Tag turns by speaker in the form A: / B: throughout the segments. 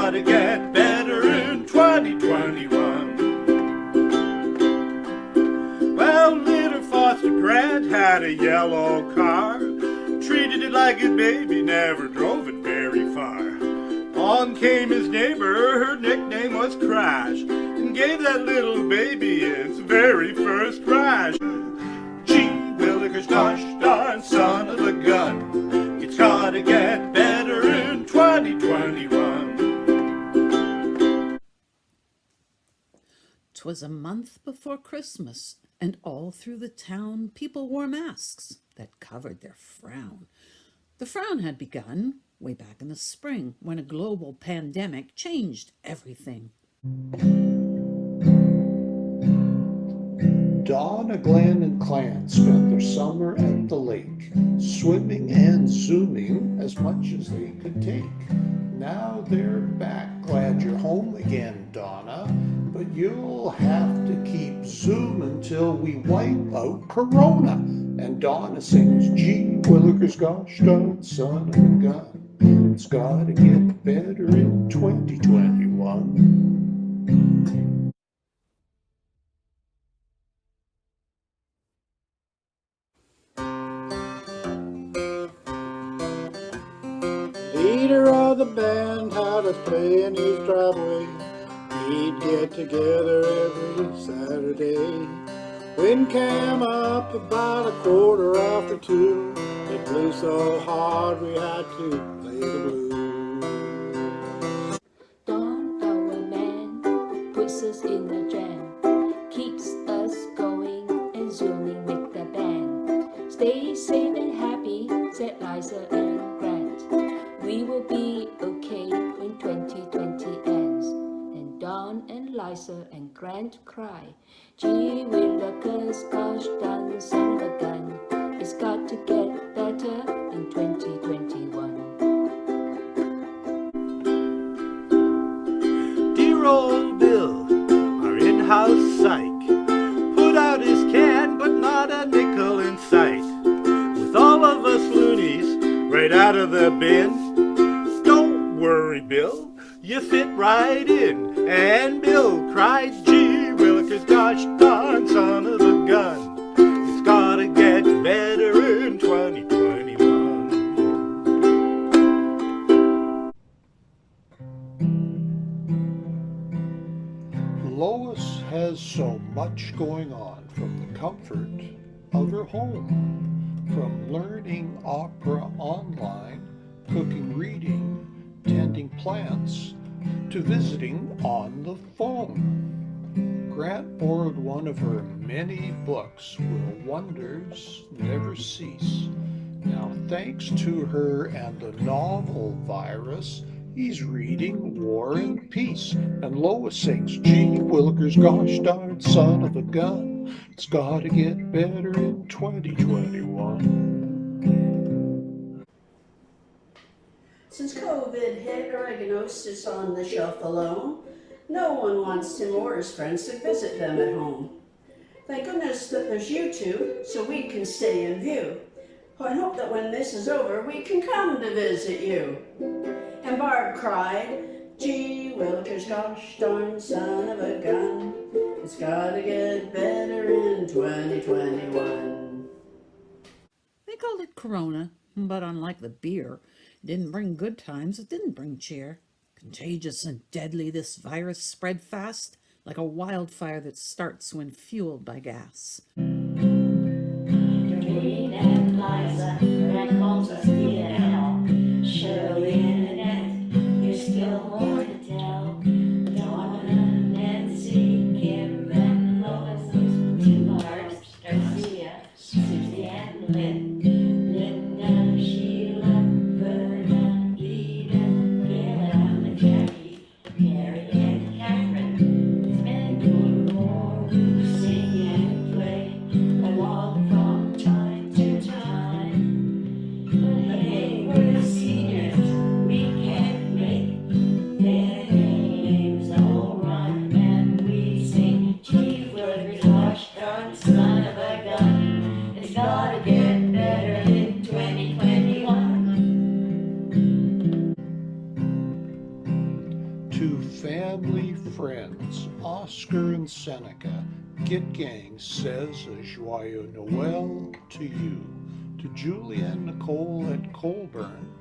A: gotta get better in 2021. Well, little Foster Grant had a yellow car, treated it like a baby, never drove it very far. On came his neighbor, her nickname was Crash, and gave that little baby its very first crash. Gee willikers, gosh darn son of a gun, it's gotta get better in 2021.
B: 'Twas a month before Christmas, and all through the town people wore masks that covered their frown. The frown had begun way back in the spring, when a global pandemic changed everything.
C: Donna, Glenn, and Clan spent their summer at the lake, swimming and zooming as much as they could take. Now they're back, glad you're home again, Donna, but you'll have to keep zooming till we wipe out Corona. And Donna sings, gee willikers, gosh darn son of a gun, it's gotta get better in 2021.
D: Leader of the band had us play in his driveway. We'd get together every Saturday. Wind came up about 2:15. It blew so hard we had to play the blues.
E: Don, our man, puts us in a jam, keeps us going and zooming with the band. Stay safe and happy, said Liza and Grant. We will be okay when 2020 ends. And Don and Liza and Grant cry, gee willikers, gosh darn son of a gun, it's got to get better in 2021.
A: Dear old Bill, our in-house psych, put out his can, but not a nickel in sight. With all of us loonies right out of the bin, don't worry, Bill, you fit right in. And Bill cried, gee willikers, gosh darn son of a gun, it's gotta get better in 2021.
C: Lois has so much going on, from the comfort of her home, from learning opera online, cooking, reading, tending plants, to visiting on the phone. Grant borrowed one of her many books, Will Wonders Never Cease. Now, thanks to her and the novel virus, he's reading War and Peace. And Lois sings, gee willikers, gosh darn son of a gun, it's gotta get better in 2021.
F: Since COVID hit, oregano sits on the shelf alone. No one wants him or his friends to visit them at home. Thank goodness that there's you two, so we can stay in view. I hope that when this is over, we can come to visit you. And Barb cried, gee willikers, gosh darn son of a gun, it's gotta get better in 2021.
B: They called it Corona, but unlike the beer, it didn't bring good times, it didn't bring cheer. Contagious and deadly, this virus spread fast, like a wildfire that starts when fueled by gas.
G: Jane and Liza, that calls us DL. Shirley and Annette, there's still more to tell. Donna, Nancy, Kim, and Lois, two Barbs, Garcia, Susie and Lynn, Linda, Sheila, Verna, Lita, Gail, and Jackie, Mary and Catherine. It's been doing more, sing and play along from time to time. But hey, we're the seniors, we can't make
C: To family, friends, Oscar and Seneca, Guitgang says a joyeux Noël to you. To Julie and Nicole at Colburn,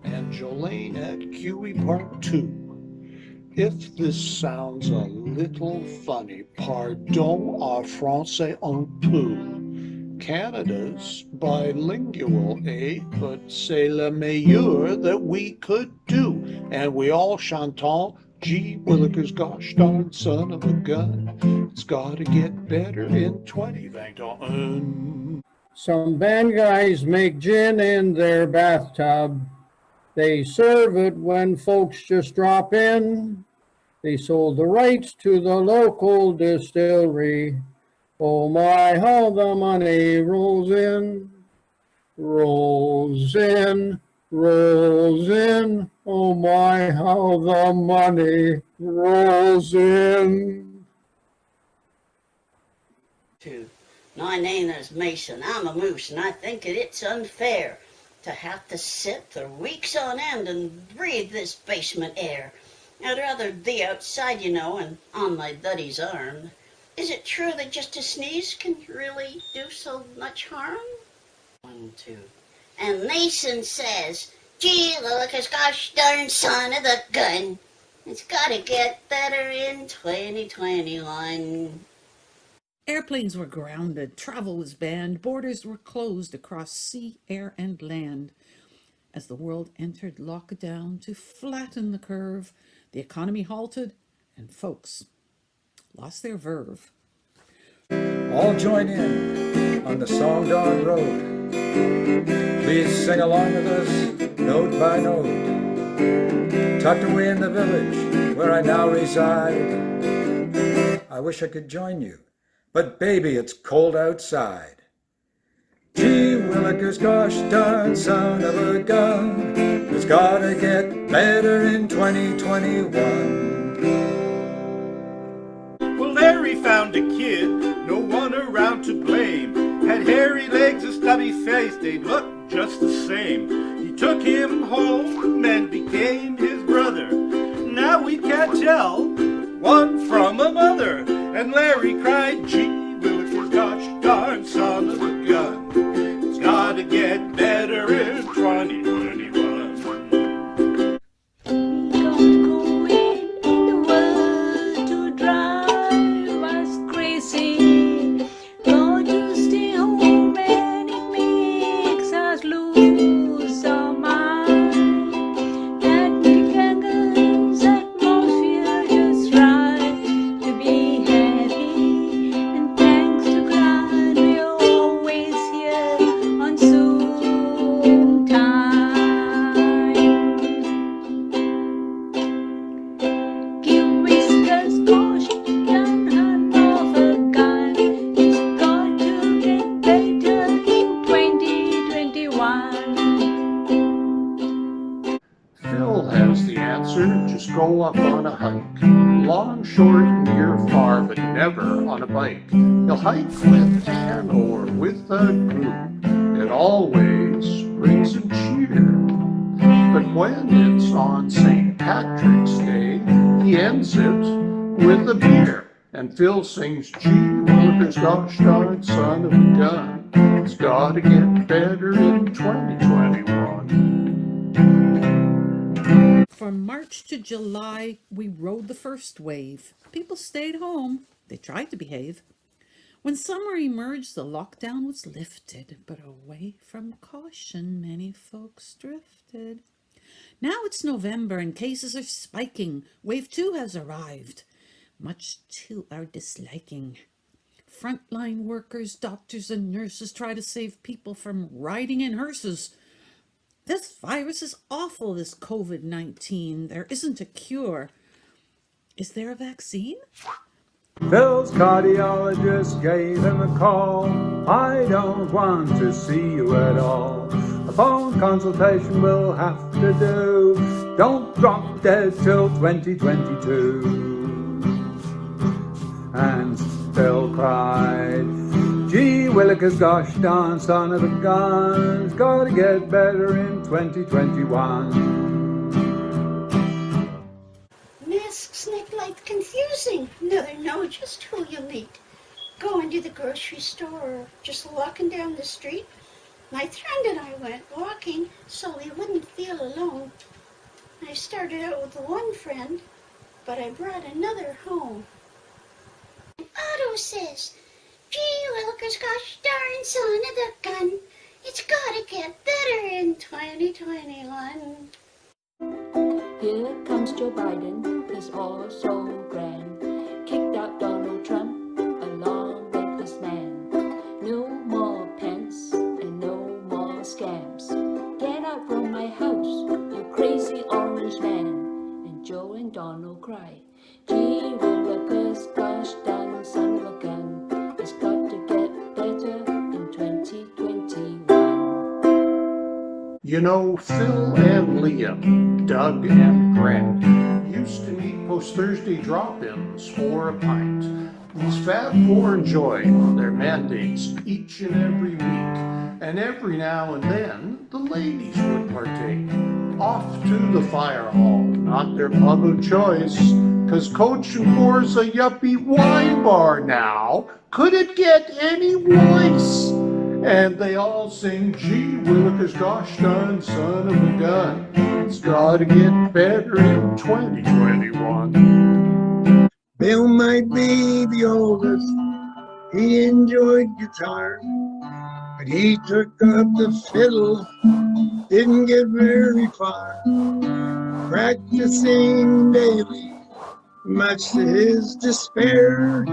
C: and Jolene at QE Park 2. If this sounds a little funny, pardon our français un peu. Canada's bilingual, but c'est le meilleur that we could do. And we all chantons, gee willikers, gosh darn son of a gun. It's gotta get better in 2021.
D: Some band guys make gin in their bathtub. They serve it when folks just drop in. They sold the rights to the local distillery. Oh my, how the money rolls in, rolls in, rolls in. Oh my, how the money rolls in.
H: My name is Mason. I'm a moose, and I think that it's unfair to have to sit for weeks on end and breathe this basement air. I'd rather be outside, you know, and on my buddy's arm. Is it true that just a sneeze can really do so much harm? 1, 2. And Mason says, gee, look, gosh darn son of the gun. It's gotta get better in 2021.
B: Airplanes were grounded, travel was banned, borders were closed across sea, air, and land. As the world entered lockdown to flatten the curve, the economy halted, and folks lost their verve.
I: All join in on the Song Dog Road. Please sing along with us, note by note. Tucked away in the village where I now reside, I wish I could join you, but baby, it's cold outside. Gee willikers, gosh darn son of a gun, it's gotta get better in 2021.
A: Well, Larry found a kid, no one around to blame. Had hairy legs, a stubby face, they looked just the same. He took him home and became his brother. Now we can't tell one from another. And Larry cried, gee willikers, gosh darn son of a gun, it's gotta get better in 2021.
C: Just go up on a hike, long, short, near, far, but never on a bike. You'll hike with an or with a group. It always brings some cheer. But when it's on St. Patrick's Day, he ends it with a beer. And Phil sings, gee willikers, gosh darn son of a gun, it's gotta get better in 2021.
B: From March to July, we rode the first wave. People stayed home. They tried to behave. When summer emerged, the lockdown was lifted, but away from caution, many folks drifted. Now it's November and cases are spiking. Wave 2 has arrived, much to our disliking. Frontline workers, doctors, and nurses try to save people from riding in hearses. This virus is awful, this COVID-19. There isn't a cure. Is there a vaccine?
I: Phil's cardiologist gave him a call. I don't want to see you at all. A phone consultation will have to do. Don't drop dead till 2022. And Phil cried, gee willikers, gosh darn son of a gun, it's gotta get better in 2021.
H: Miss Risks make life confusing. Never know just who you'll meet. Going to the grocery store or just walking down the street. My friend and I went walking so we wouldn't feel alone. I started out with one friend, but I brought another home. Otto says, gee willikers, gosh darn son of a gun, it's gotta get better in 2021.
E: Here comes Joe Biden, he's all so grand. Kicked out Donald Trump along with his man. No more Pence and no more scams. Get out from my house, you crazy orange man. And Joe and Donald cry, gee willikers, gosh darn son of a gun, it's got to get better in 2021.
C: You know, Phil and Liam, Doug and Grant used to meet post-Thursday drop-ins for a pint. These Fab Four enjoy their mandates each and every week, and every now and then the ladies would partake. Off to the fire hall, not their pub of choice, 'cause Coach and Four's a yuppie wine bar now. Could it get any worse? And they all sing, gee willikers, gosh darn son of a gun, it's gotta get better in 2021.
J: Bill might be the oldest, he enjoyed guitar, but he took up the fiddle, didn't get very far. Practicing daily, much to his despair,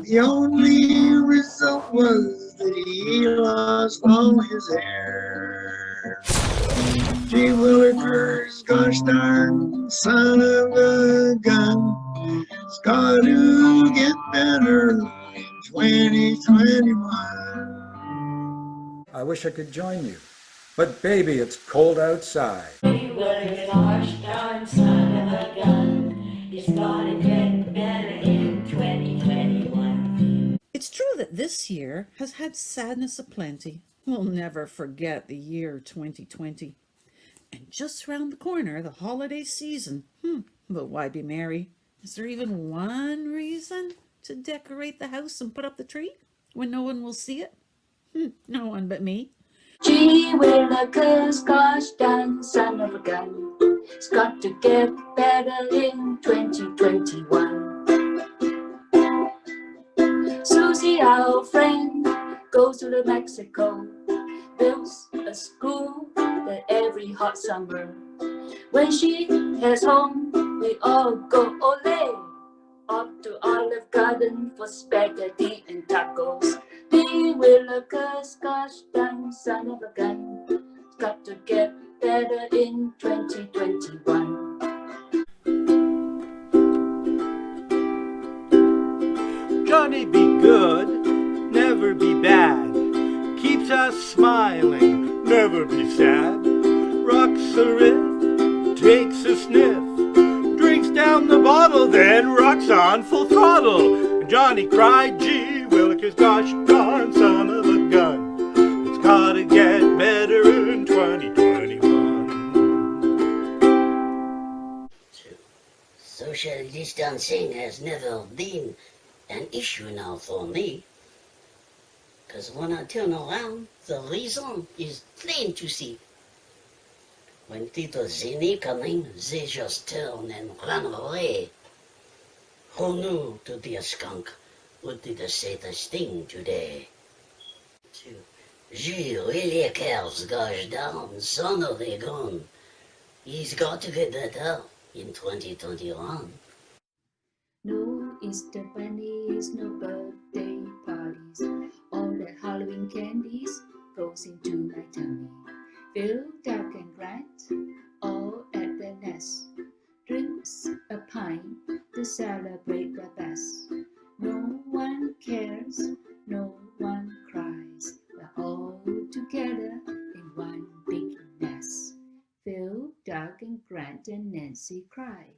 J: the only result was that he lost all his hair. Gee willikers, gosh darn son of a gun, it's got to get better in 2021.
I: I wish I could join you, but baby, it's cold outside.
G: Gee willikers, gosh darn son of a gun, it's gotta get better in 2021.
B: It's true that this year has had sadness aplenty. We'll never forget the year 2020. And just round the corner, the holiday season. But why be merry? Is there even one reason to decorate the house and put up the tree when no one will see it? No one but me.
E: Gee willikers, gosh darn son of a gun, it's got to get better in 2021. Susie, our friend, goes to the Mexico, builds a school that every hot summer. When she heads home, we all go ole, off to Olive Garden for spaghetti and tacos. Gee willikers, gosh darn son of a gun, it's got to get better in 2021.
A: Johnny be good, never be bad. Keeps us smiling, never be sad. Rocks a riff, takes a sniff, drinks down the bottle, then rocks on full throttle. Johnny cried, gee willikers, gosh darn son of a gun, it's gotta get better in 2021.
H: Social distancing has never been an issue now for me. Because when I turn around, the reason is plain to see. When people see me coming, they just turn and run away. Who knew to be a skunk would be the safest thing today? Gee willikers, gosh darn son of a gun, he's got to get better in 2021.
E: No Easter bunnies, no birthday parties. All that Halloween candies goes into my tummy. Phil, Doug, and Grant, all at the nest. Drinks a pint to celebrate the best. No one cares, no one cries. We're all together in one big mess. Phil, Doug, and Grant, and Nancy cry.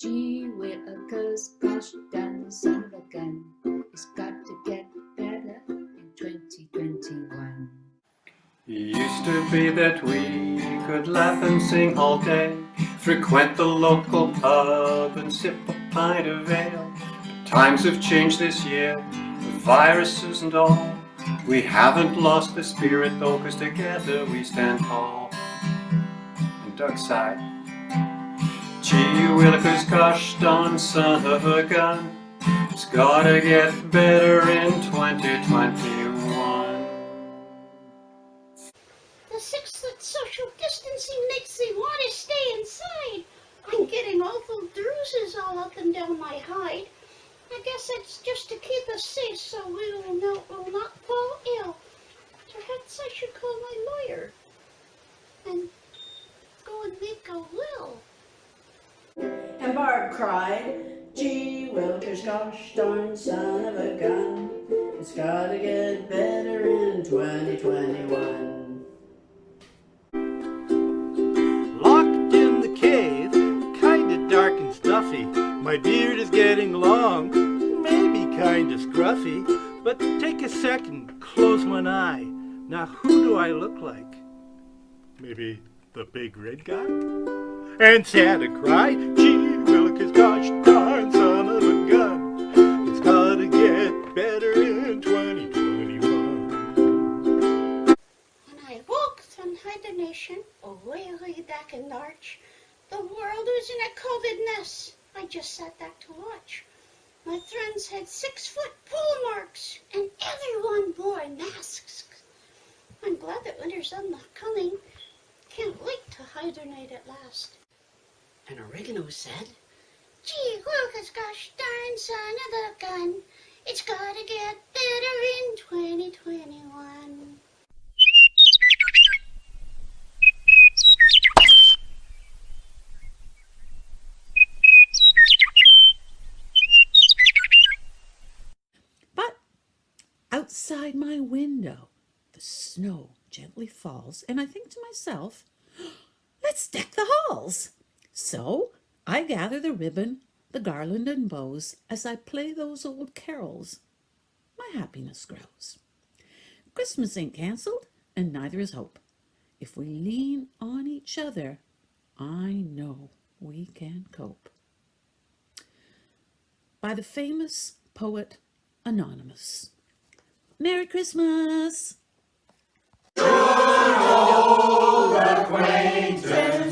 E: Gee willikers, gosh darn son of a gun, it's got to get better in 2021.
I: Used to be that we could laugh and sing all day, frequent the local pub and sip a pint of ale. But times have changed this year, the viruses and all. We haven't lost the spirit though, 'cause together we stand tall. And Doug sighed, gee willikers, gosh darn son of a gun, it's gotta get better in 2021.
H: The 6-foot social distancing makes me want to stay inside. I'm getting awful bruises all up and down my hide. I guess it's just to keep us safe so we will not fall ill. Perhaps I should call my lawyer and go and make a will.
F: And Barb cried, gee willikers, gosh darn son of a gun, it's gotta get better in 2021.
A: Locked in the cave, kinda dark and stuffy. My beard is getting long, maybe kinda scruffy. But take a second, close one eye. Now who do I look like? Maybe the big red guy? And Santa cried, gee willikers, gosh darn son of a gun, it's gotta get better in 2021.
H: When I woke from hibernation, way back in March, the world was in a COVID mess. I just sat back to watch. My friends had 6-foot pool marks, and everyone wore masks. I'm glad that winter's coming. Can't wait to hibernate at last. And Oregano said, gee willikers, gosh darn son of a gun, it's gotta get better in 2021.
B: But outside my window, the snow gently falls, and I think to myself, let's deck the halls. So I gather the ribbon, the garland and bows. As I play those old carols, my happiness grows. Christmas ain't canceled, and neither is hope. If we lean on each other, I know we can cope. By the famous poet Anonymous. Merry Christmas!
K: Good old acquaintance